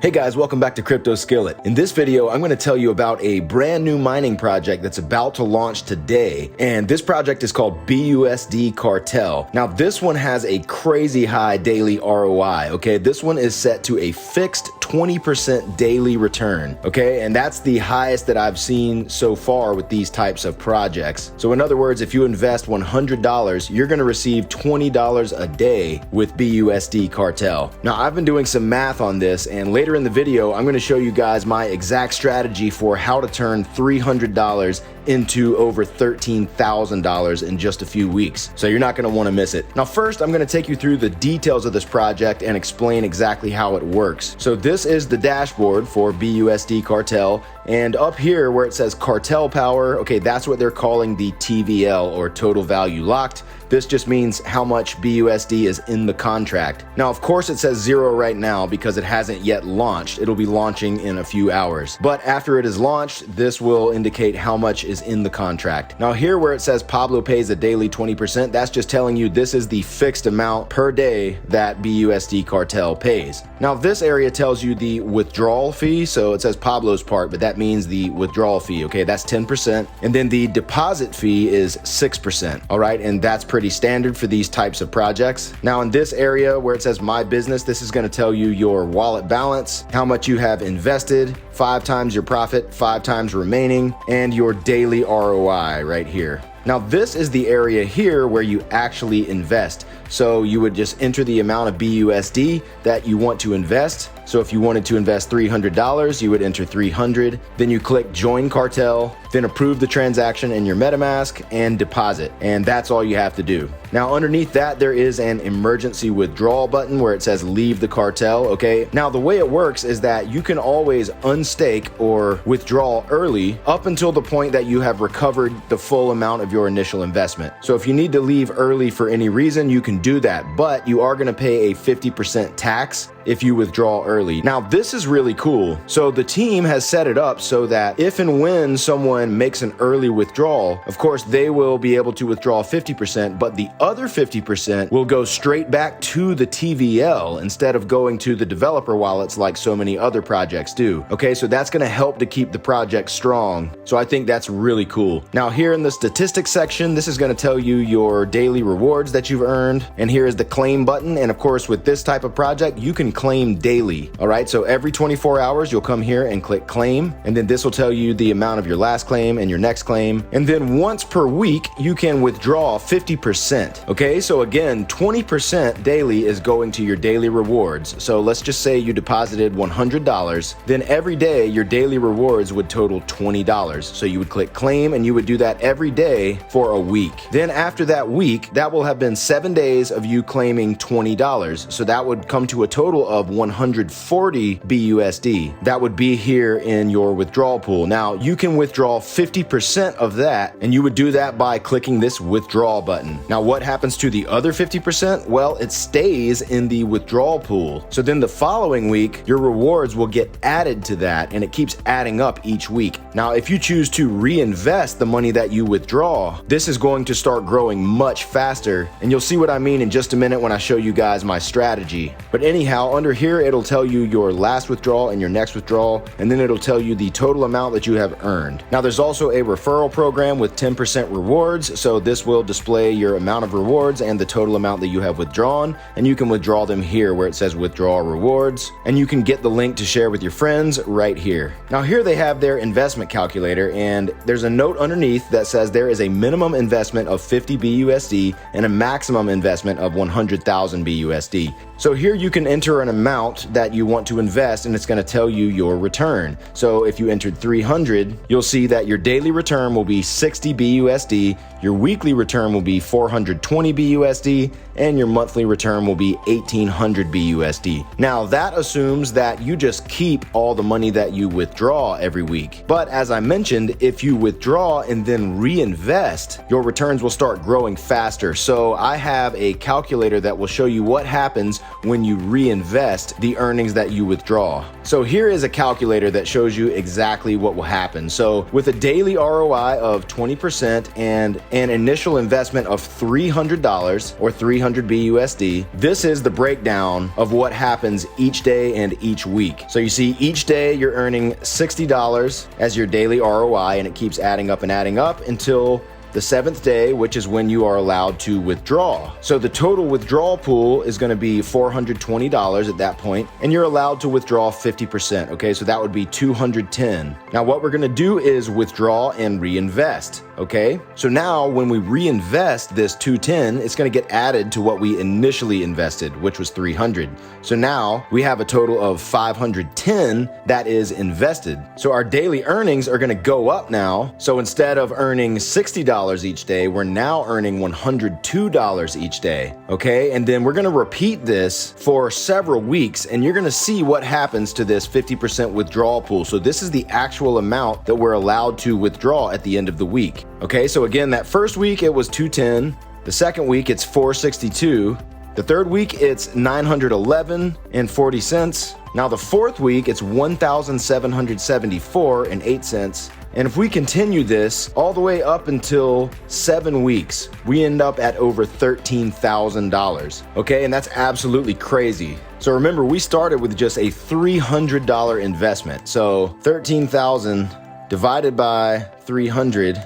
Hey guys, welcome back to Crypto Skillet. In this video, I'm going to tell you about a brand new mining project that's about to launch today. And this project is called BUSD Cartel. Now, this one has a crazy high daily ROI, okay? This one is set to a fixed 20% daily return, okay? And that's the highest that I've seen so far with these types of projects. So in other words, if you invest $100, you're going to receive $20 a day with BUSD Cartel. Now, I've been doing some math on this, and later in the video, I'm going to show you guys my exact strategy for how to turn $300 into over $13,000 in just a few weeks. So you're not going to want to miss it. Now, first, I'm going to take you through the details of this project and explain exactly how it works. So this is the dashboard for BUSD Cartel. And up here where it says cartel power, okay, that's what they're calling the TVL, or total value locked. This just means how much BUSD is in the contract. Now, of course, it says 0 right now because it hasn't yet launched. It'll be launching in a few hours. But after it is launched, this will indicate how much is in the contract. Now, here where it says Pablo pays a daily 20%, that's just telling you this is the fixed amount per day that BUSD Cartel pays. Now, this area tells you the withdrawal fee. So it says Pablo's part, but that means the withdrawal fee. Okay, that's 10%. And then the deposit fee is 6%. All right, and that's pretty standard for these types of projects. Now, in this area where it says my business, this is going to tell you your wallet balance, how much you have invested, 5 times your profit, 5 times remaining, and your daily ROI right here. Now, this is the area here where you actually invest. So you would just enter the amount of BUSD that you want to invest. So if you wanted to invest $300, you would enter 300. Then you click join cartel, then approve the transaction in your MetaMask and deposit. And that's all you have to do. Now, underneath that, there is an emergency withdrawal button where it says leave the cartel. Okay. Now, the way it works is that you can always unstake or withdraw early up until the point that you have recovered the full amount of your initial investment. So if you need to leave early for any reason, you can do that, but you are going to pay a 50% tax if you withdraw early. Now, this is really cool. So the team has set it up so that if and when someone makes an early withdrawal, of course, they will be able to withdraw 50%, but the other 50% will go straight back to the TVL instead of going to the developer wallets like so many other projects do. Okay, so that's going to help to keep the project strong. So I think that's really cool. Now, here in the statistics section, this is going to tell you your daily rewards that you've earned. And here is the claim button. And of course, with this type of project, you can claim daily. All right, so every 24 hours, you'll come here and click claim. And then this will tell you the amount of your last claim and your next claim. And then once per week, you can withdraw 50%. Okay, so again, 20% daily is going to your daily rewards. So let's just say you deposited $100. Then every day, your daily rewards would total $20. So you would click claim and you would do that every day for a week. Then after that week, that will have been 7 days of you claiming $20. So that would come to a total of 140 BUSD. That would be here in your withdrawal pool. Now, you can withdraw 50% of that, and you would do that by clicking this withdrawal button. Now, what happens to the other 50%? Well, it stays in the withdrawal pool. So then the following week, your rewards will get added to that, and it keeps adding up each week. Now, if you choose to reinvest the money that you withdraw, this is going to start growing much faster, and you'll see what I mean in just a minute when I show you guys my strategy. But anyhow, under here, it'll tell you your last withdrawal and your next withdrawal, and then it'll tell you the total amount that you have earned. Now, there's also a referral program with 10% rewards, so this will display your amount of rewards and the total amount that you have withdrawn, and you can withdraw them here where it says withdraw rewards, and you can get the link to share with your friends right here. Now, here they have their investment calculator, and there's a note underneath that says there is a minimum investment of 50 BUSD and a maximum investment of 100,000 BUSD. So here you can enter an amount that you want to invest, and it's going to tell you your return. So if you entered 300, you'll see that your daily return will be 60 BUSD, your weekly return will be 420 BUSD, and your monthly return will be 1,800 BUSD. Now, that assumes that you just keep all the money that you withdraw every week. But as I mentioned, if you withdraw and then reinvest, your returns will start growing faster. So I have a calculator that will show you what happens when you reinvest the earnings that you withdraw. So here is a calculator that shows you exactly what will happen. So with a daily ROI of 20% and an initial investment of $300 or $300 300 BUSD. This is the breakdown of what happens each day and each week. So you see each day you're earning $60 as your daily ROI, and it keeps adding up until the 7th day, which is when you are allowed to withdraw. So the total withdrawal pool is going to be $420 at that point, and you're allowed to withdraw 50%. Okay, so that would be $210. Now what we're going to do is withdraw and reinvest. Okay, so now when we reinvest this $210, it's going to get added to what we initially invested, which was $300. So now we have a total of $510 that is invested. So our daily earnings are going to go up now. So instead of earning $60 each day, we're now earning $102 each day. Okay, and then we're going to repeat this for several weeks, and you're going to see what happens to this 50% withdrawal pool. So this is the actual amount that we're allowed to withdraw at the end of the week. Okay, so again, that first week it was $210. The second week it's $462. The third week it's $911.40. Now the fourth week it's $1,774.08. And if we continue this all the way up until 7 weeks, we end up at over $13,000. Okay, and that's absolutely crazy. So remember, we started with just a $300 investment. So 13,000 divided by 300,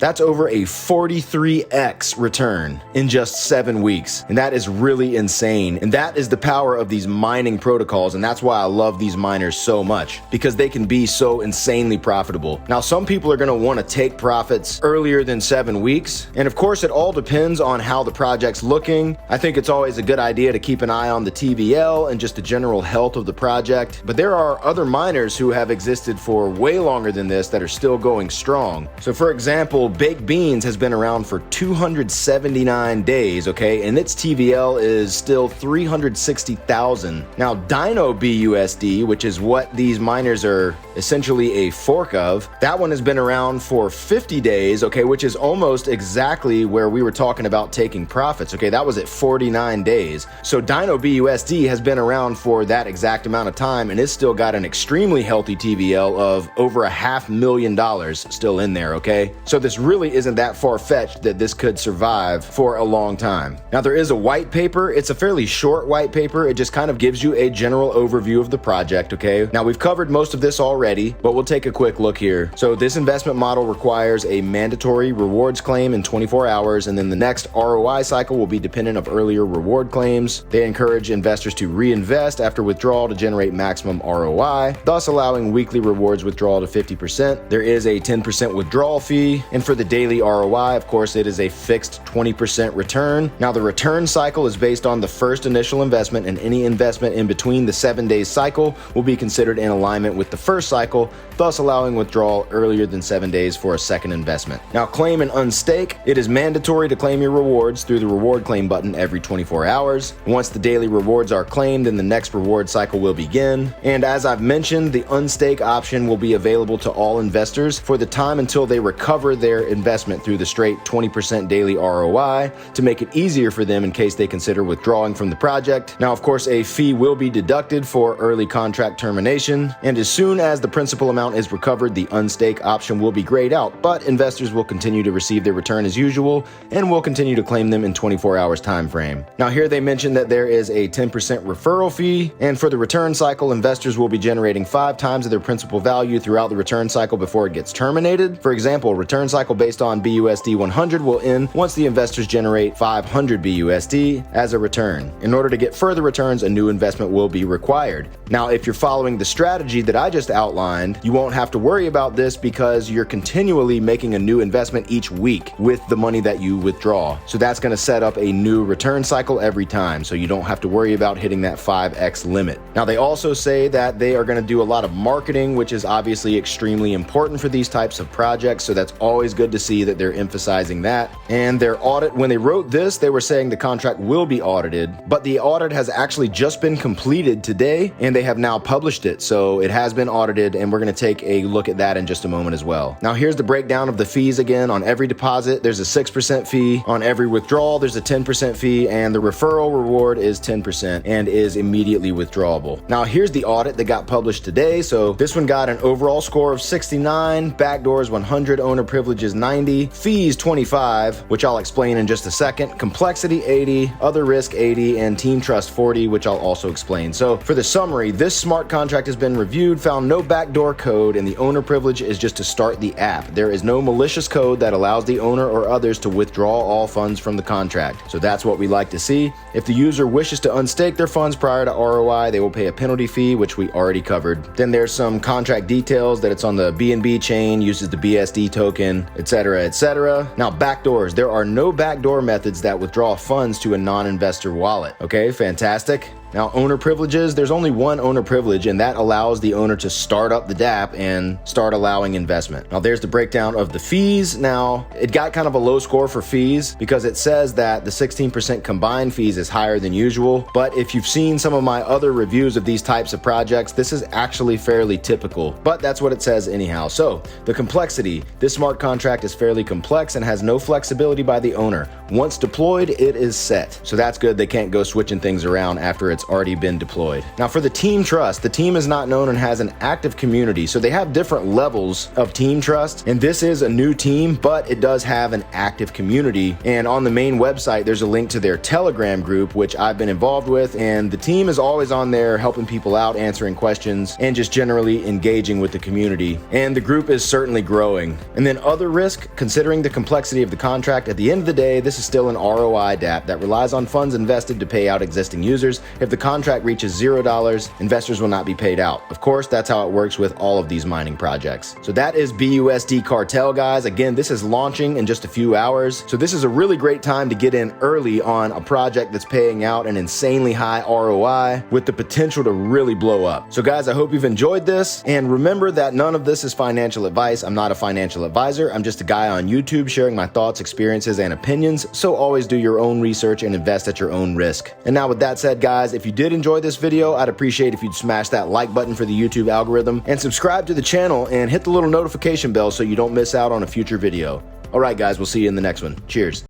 that's over a 43x return in just 7 weeks. And that is really insane. And that is the power of these mining protocols. And that's why I love these miners so much, because they can be so insanely profitable. Now, some people are going to want to take profits earlier than 7 weeks. And of course, it all depends on how the project's looking. I think it's always a good idea to keep an eye on the TVL and just the general health of the project. But there are other miners who have existed for way longer than this that are still going strong. So for example, Baked Beans has been around for 279 days, okay, and its TVL is still 360,000. Now, Dino BUSD, which is what these miners are essentially a fork of, that one has been around for 50 days, okay, which is almost exactly where we were talking about taking profits, okay, that was at 49 days. So Dino BUSD has been around for that exact amount of time, and it's still got an extremely healthy TVL of over $500,000 still in there, okay? So this really isn't that far-fetched that this could survive for a long time. Now, there is a white paper. It's a fairly short white paper. It just kind of gives you a general overview of the project, okay? Now, we've covered most of this already, but we'll take a quick look here. So this investment model requires a mandatory rewards claim in 24 hours, and then the next ROI cycle will be dependent of earlier reward claims. They encourage investors to reinvest after withdrawal to generate maximum ROI, thus allowing weekly rewards withdrawal to 50%. There is a 10% withdrawal fee, and for the daily ROI, of course, it is a fixed 20% return. Now, the return cycle is based on the first initial investment, and any investment in between the 7 days cycle will be considered in alignment with the first cycle, thus allowing withdrawal earlier than 7 days for a second investment. Now, claim and unstake. It is mandatory to claim your rewards through the reward claim button every 24 hours. Once the daily rewards are claimed, then the next reward cycle will begin. And as I've mentioned, the unstake option will be available to all investors for the time until they recover their investment through the straight 20% daily ROI to make it easier for them in case they consider withdrawing from the project. Now, of course, a fee will be deducted for early contract termination, and as soon as the principal amount is recovered, the unstake option will be grayed out, but investors will continue to receive their return as usual and will continue to claim them in 24 hours time frame. Now, here they mentioned that there is a 10% referral fee, and for the return cycle, investors will be generating 5 times of their principal value throughout the return cycle before it gets terminated. For example, return cycle based on BUSD 100 will end once the investors generate 500 BUSD as a return. In order to get further returns, a new investment will be required. Now, if you're following the strategy that I just outlined, you won't have to worry about this because you're continually making a new investment each week with the money that you withdraw. So that's going to set up a new return cycle every time, so you don't have to worry about hitting that 5x limit. Now, they also say that they are going to do a lot of marketing, which is obviously extremely important for these types of projects, so that's always good to see that they're emphasizing that. And their audit, when they wrote this, they were saying the contract will be audited, but the audit has actually just been completed today, and they have now published it. So it has been audited, and we're going to take a look at that in just a moment as well. Now, here's the breakdown of the fees again. On every deposit, there's a 6% fee. On every withdrawal, there's a 10% fee, and the referral reward is 10% and is immediately withdrawable. Now, here's the audit that got published today. So this one got an overall score of 69, backdoors 100, owner privileges privileges 90, fees 25, which I'll explain in just a second, complexity 80, other risk 80, and team trust 40, which I'll also explain. So for the summary, this smart contract has been reviewed, found no backdoor code, and the owner privilege is just to start the app. There is no malicious code that allows the owner or others to withdraw all funds from the contract. So that's what we like to see. If the user wishes to unstake their funds prior to ROI, they will pay a penalty fee, which we already covered. Then there's some contract details that it's on the BNB chain, uses the BUSD token, etc., etc. Now, backdoors. There are no backdoor methods that withdraw funds to a non-investor wallet. Okay, fantastic. Now, owner privileges, there's only one owner privilege, and that allows the owner to start up the dApp and start allowing investment. Now, there's the breakdown of the fees. Now, it got kind of a low score for fees because it says that the 16% combined fees is higher than usual. But if you've seen some of my other reviews of these types of projects, this is actually fairly typical, but that's what it says anyhow. So the complexity, this smart contract is fairly complex and has no flexibility by the owner. Once deployed, it is set. So that's good. They can't go switching things around after it's already been deployed. Now for the team trust, the team is not known and has an active community. So they have different levels of team trust, and this is a new team, but it does have an active community. And on the main website, there's a link to their Telegram group, which I've been involved with, and the team is always on there helping people out, answering questions, and just generally engaging with the community. And the group is certainly growing. And then other risk, considering the complexity of the contract, at the end of the day, this is still an ROI dApp that relies on funds invested to pay out existing users. If the contract reaches $0, investors will not be paid out. Of course, that's how it works with all of these mining projects. So that is BUSD Cartel, guys. Again, this is launching in just a few hours. So this is a really great time to get in early on a project that's paying out an insanely high ROI with the potential to really blow up. So guys, I hope you've enjoyed this. And remember that none of this is financial advice. I'm not a financial advisor. I'm just a guy on YouTube sharing my thoughts, experiences, and opinions. So always do your own research and invest at your own risk. And now with that said, guys, if you did enjoy this video, I'd appreciate if you'd smash that like button for the YouTube algorithm and subscribe to the channel and hit the little notification bell so you don't miss out on a future video. All right, guys, we'll see you in the next one. Cheers.